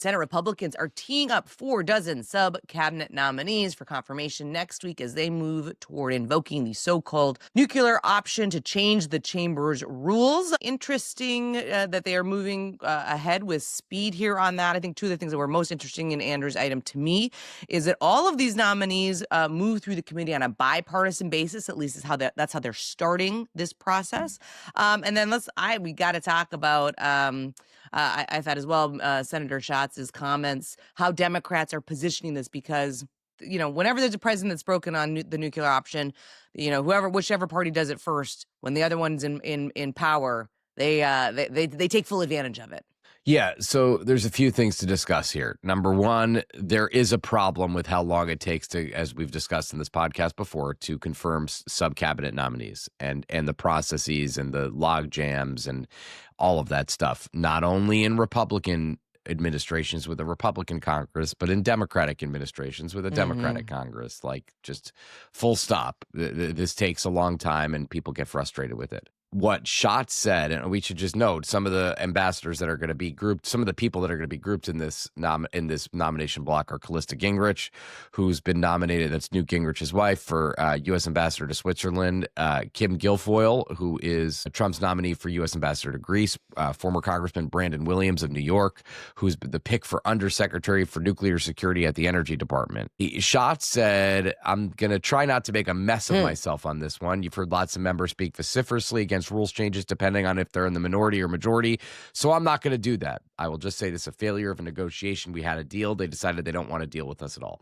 Senate Republicans are teeing up 4 dozen sub-cabinet nominees for confirmation next week as they move toward invoking the so-called nuclear option to change the chamber's rules. Interesting that they are moving ahead with speed here on that. I think two of the things that were most interesting in Andrew's item to me is that all of these nominees move through the committee on a bipartisan basis. At least is how that's how they're starting this process. And then we got to talk about. I thought as well, Senator Schatz's comments, how Democrats are positioning this because, whenever there's a president that's broken on the nuclear option, whichever party does it first, when the other one's in power, they take full advantage of it. Yeah, so there's a few things to discuss here. Number one, there is a problem with how long it takes to, as we've discussed in this podcast before, to confirm sub-cabinet nominees and the processes and the log jams and all of that stuff, not only in Republican administrations with a Republican Congress, but in Democratic administrations with a Democratic Congress. Like, just full stop. This takes a long time and people get frustrated with it. What Schatz said, and we should just note, some of the ambassadors that are going to be grouped, some of the people that are going to be grouped in this nomination block are Callista Gingrich, who's been nominated, that's Newt Gingrich's wife, for U.S. Ambassador to Switzerland, Kim Guilfoyle, who is Trump's nominee for U.S. Ambassador to Greece, former Congressman Brandon Williams of New York, who's the pick for Undersecretary for Nuclear Security at the Energy Department. Schatz said, I'm going to try not to make a mess of myself on this one. You've heard lots of members speak vociferously against rules changes depending on if they're in the minority or majority. So I'm not going to do that. I will just say this is a failure of a negotiation. We had a deal. They decided they don't want to deal with us at all.